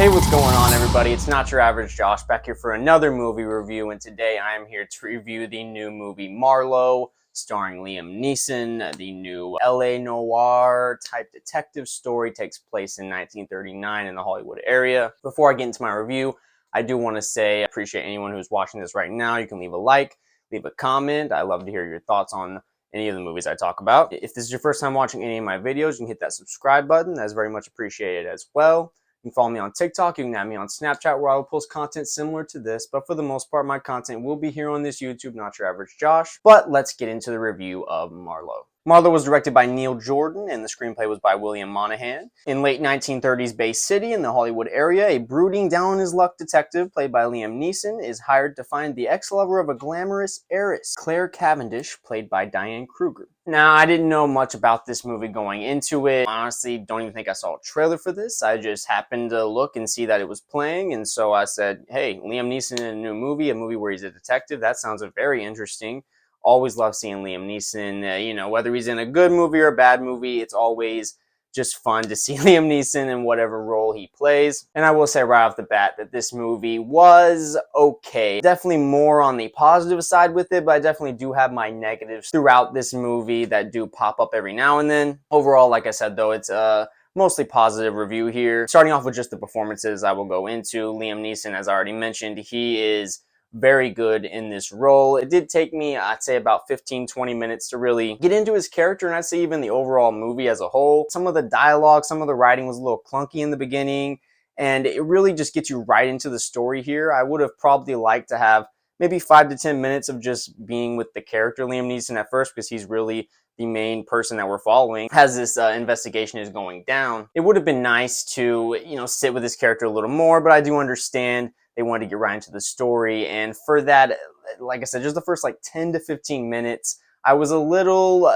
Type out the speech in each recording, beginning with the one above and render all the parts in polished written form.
Hey, what's going on, everybody? It's Not Your Average Josh back here for another movie review, and today I am here to review the new movie Marlowe, starring Liam Neeson. The new LA noir type detective story takes place in 1939 in the Hollywood area. Before I get into my review, I do want to say I appreciate anyone who's watching this right now. You can leave a like, leave a comment. I love to hear your thoughts on any of the movies I talk about. If this is your first time watching any of my videos, you can hit that subscribe button. That's very much appreciated as well. You can follow me on TikTok. You can add me on Snapchat, where I will post content similar to this. But for the most part, my content will be here on this YouTube, Not Your Average Josh. But let's get into the review of Marlowe. Marlowe was directed by Neil Jordan, and the screenplay was by William Monahan. In late 1930s Bay City in the Hollywood area, a brooding, down-on-his-luck detective, played by Liam Neeson, is hired to find the ex-lover of a glamorous heiress, Claire Cavendish, played by Diane Kruger. Now, I didn't know much about this movie going into it. Honestly, don't even think I saw a trailer for this. I just happened to look and see that it was playing, and so I said, hey, Liam Neeson in a new movie, a movie where he's a detective, that sounds very interesting. Always love seeing Liam Neeson, whether he's in a good movie or a bad movie, it's always just fun to see Liam Neeson in whatever role he plays. And I will say right off the bat that this movie was okay. Definitely more on the positive side with it, but I definitely do have my negatives throughout this movie that do pop up every now and then. Overall, like I said, though, it's a mostly positive review here. Starting off with just the performances I will go into. Liam Neeson, as I already mentioned, he is very good in this role. It did take me, I'd say, about 15-20 minutes to really get into his character, and I'd say even the overall movie as a whole. Some of the dialogue, some of the writing was a little clunky in the beginning, and it really just gets you right into the story here. I would have probably liked to have maybe 5 to 10 minutes of just being with the character Liam Neeson at first, because he's really the main person that we're following as this investigation is going down. It would have been nice to, sit with this character a little more, but I do understand they wanted to get right into the story. And for that, like I said, just the first like 10 to 15 minutes, I was a little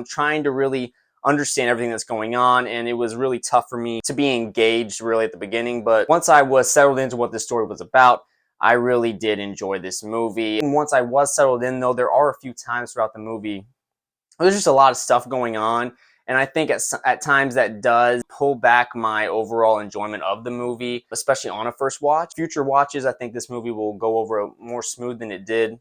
trying to really understand everything that's going on. And it was really tough for me to be engaged really at the beginning. But once I was settled into what this story was about, I really did enjoy this movie. And once I was settled in, though, there are a few times throughout the movie there's just a lot of stuff going on. And I think at times that does pull back my overall enjoyment of the movie, especially on a first watch. Future watches, I think this movie will go over more smooth than it did.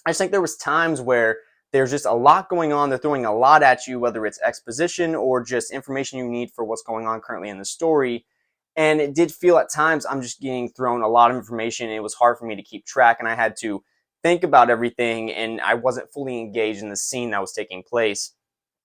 I just think there was times where there's just a lot going on. They're throwing a lot at you, whether it's exposition or just information you need for what's going on currently in the story. And it did feel at times I'm just getting thrown a lot of information, and it was hard for me to keep track, and I had to think about everything, and I wasn't fully engaged in the scene that was taking place.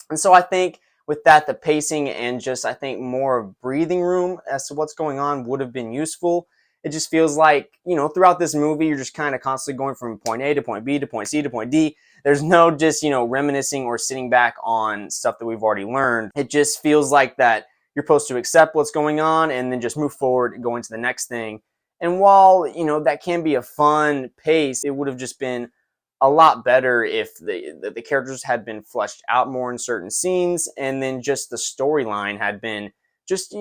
And so I think with that, the pacing and just, I think, more of breathing room as to what's going on would have been useful. It just feels like, throughout this movie, you're just kind of constantly going from point A to point B to point C to point D. There's no just, reminiscing or sitting back on stuff that we've already learned. It just feels like that you're supposed to accept what's going on and then just move forward and go into the next thing. And while, that can be a fun pace, it would have just been a lot better if the characters had been fleshed out more in certain scenes, and then just the storyline had been just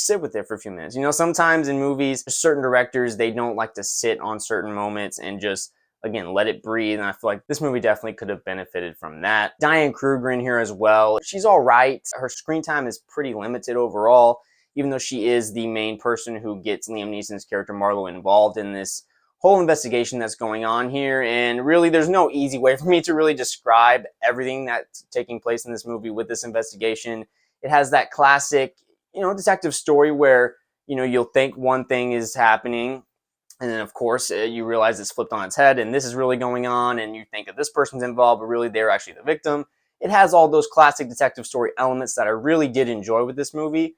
sit with it for a few minutes. Sometimes in movies, certain directors, they don't like to sit on certain moments and just, again, let it breathe. And I feel like this movie definitely could have benefited from that. Diane Kruger in here as well. She's all right. Her screen time is pretty limited overall, even though she is the main person who gets Liam Neeson's character Marlowe involved in this whole investigation that's going on here. And really, there's no easy way for me to really describe everything that's taking place in this movie with this investigation. It has that classic, detective story where, you'll think one thing is happening, and then, of course, you realize it's flipped on its head, and this is really going on, and you think that this person's involved, but really they're actually the victim. It has all those classic detective story elements that I really did enjoy with this movie.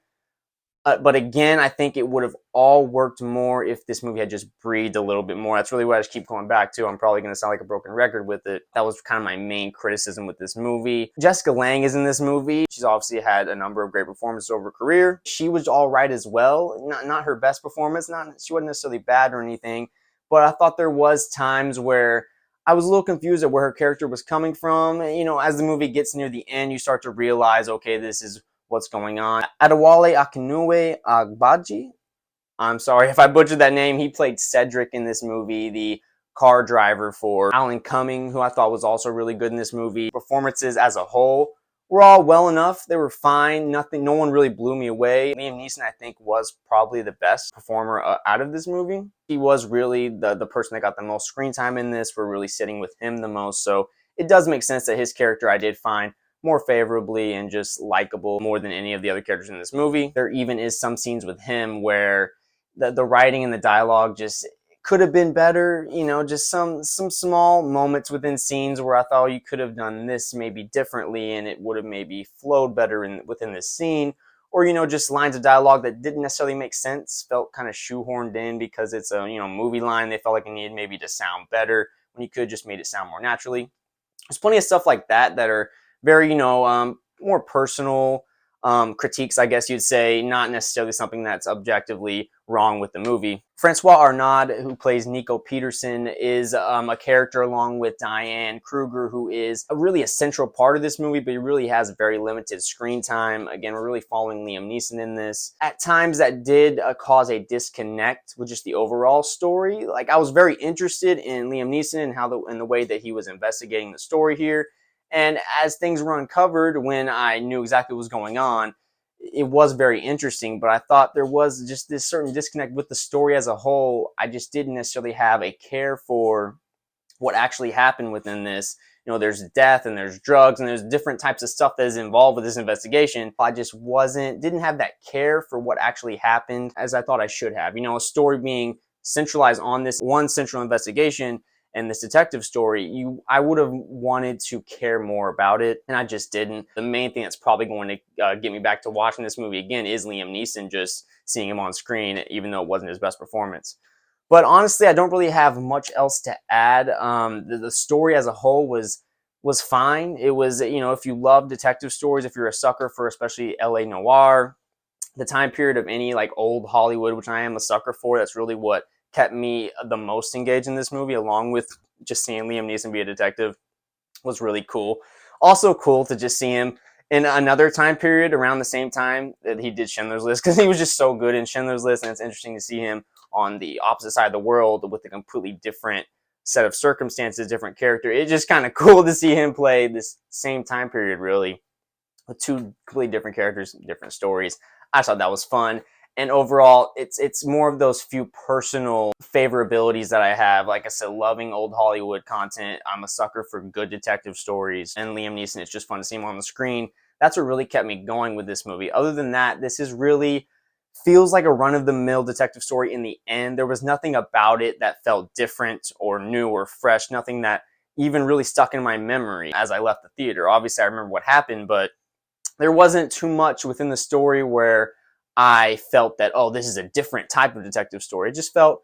But again, I think it would have all worked more if this movie had just breathed a little bit more. That's really what I just keep going back to. I'm probably going to sound like a broken record with it. That was kind of my main criticism with this movie. Jessica Lange is in this movie. She's obviously had a number of great performances over her career. She was all right as well. Not her best performance. She wasn't necessarily bad or anything. But I thought there was times where I was a little confused at where her character was coming from. As the movie gets near the end, you start to realize, okay, this is what's going on. Adewale Akinnuoye Agbaji, I'm sorry if I butchered that name. He played Cedric in this movie, the car driver for Alan Cumming, who I thought was also really good in this movie. Performances as a whole were all well enough. They were fine. Nothing, no one really blew me away. Liam Neeson, I think, was probably the best performer out of this movie. He was really the person that got the most screen time in this. We're really sitting with him the most. So it does make sense that his character I did find more favorably and just likable more than any of the other characters in this movie. There even is some scenes with him where the writing and the dialogue just could have been better, you know, just some small moments within scenes where I thought you could have done this maybe differently and it would have maybe flowed better within this scene, or you know, just lines of dialogue that didn't necessarily make sense, felt kind of shoehorned in because it's a, you know, movie line. They felt like it needed maybe to sound better when you could have just made it sound more naturally. There's plenty of stuff like that that are very, you know, more personal critiques, I guess you'd say, not necessarily something that's objectively wrong with the movie. Francois Arnaud, who plays Nico Peterson, is a character along with Diane Kruger, who is really a central part of this movie, but he really has very limited screen time. Again, we're really following Liam Neeson in this. At times, that did cause a disconnect with just the overall story. Like, I was very interested in Liam Neeson and how the way that he was investigating the story here. And as things were uncovered, when I knew exactly what was going on, it was very interesting, but I thought there was just this certain disconnect with the story as a whole. I just didn't necessarily have a care for what actually happened within this. You know, there's death and there's drugs and there's different types of stuff that is involved with this investigation. I just didn't have that care for what actually happened as I thought I should have. You know, a story being centralized on this one central investigation and this detective story, I would have wanted to care more about it, and I just didn't. The main thing that's probably going to get me back to watching this movie again is Liam Neeson, just seeing him on screen, even though it wasn't his best performance. But honestly, I don't really have much else to add. The story as a whole was fine. It was, you know, if you love detective stories, if you're a sucker for especially LA noir, the time period of any like old Hollywood, which I am a sucker for, that's really what kept me the most engaged in this movie, along with just seeing Liam Neeson be a detective, was really cool. Also cool to just see him in another time period around the same time that he did Schindler's List, because he was just so good in Schindler's List, and it's interesting to see him on the opposite side of the world with a completely different set of circumstances, different character. It's just kind of cool to see him play this same time period, really, with two completely different characters, different stories. I thought that was fun. And overall, it's more of those few personal favorabilities that I have. Like I said, loving old Hollywood content. I'm a sucker for good detective stories. And Liam Neeson, it's just fun to see him on the screen. That's what really kept me going with this movie. Other than that, this is really feels like a run-of-the-mill detective story in the end. There was nothing about it that felt different or new or fresh. Nothing that even really stuck in my memory as I left the theater. Obviously, I remember what happened, but there wasn't too much within the story where I felt that, oh, this is a different type of detective story. It just felt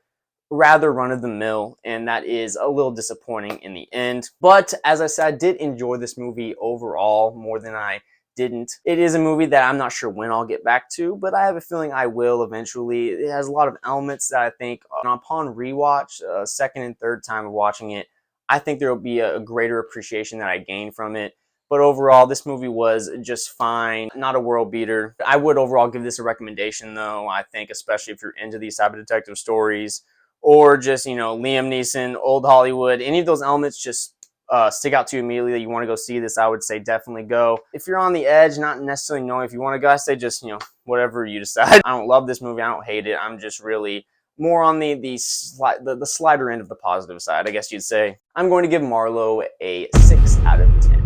rather run-of-the-mill, and that is a little disappointing in the end. But as I said, I did enjoy this movie overall more than I didn't. It is a movie that I'm not sure when I'll get back to, but I have a feeling I will eventually. It has a lot of elements that I think upon rewatch, second and third time of watching it, I think there will be a greater appreciation that I gain from it. But overall, this movie was just fine. Not a world beater. I would overall give this a recommendation, though. I think, especially if you're into these type of detective stories, or just, you know, Liam Neeson, old Hollywood, any of those elements just stick out to you immediately. You want to go see this, I would say definitely go. If you're on the edge, not necessarily knowing if you want to go, I say just, you know, whatever you decide. I don't love this movie. I don't hate it. I'm just really more on the slider end of the positive side, I guess you'd say. I'm going to give Marlowe a 6 out of 10.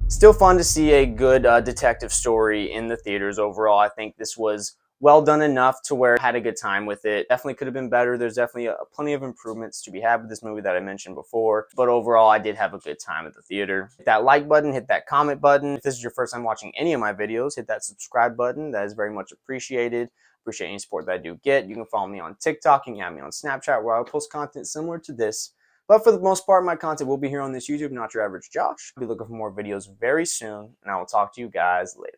Still fun to see a good detective story in the theaters overall. I think this was well done enough to where I had a good time with it. Definitely could have been better. There's definitely plenty of improvements to be had with this movie that I mentioned before. But overall, I did have a good time at the theater. Hit that like button, hit that comment button. If this is your first time watching any of my videos, hit that subscribe button. That is very much appreciated. Appreciate any support that I do get. You can follow me on TikTok. You can have me on Snapchat, where I'll post content similar to this. But for the most part, my content will be here on this YouTube, Not Your Average Josh. I'll be looking for more videos very soon, and I will talk to you guys later.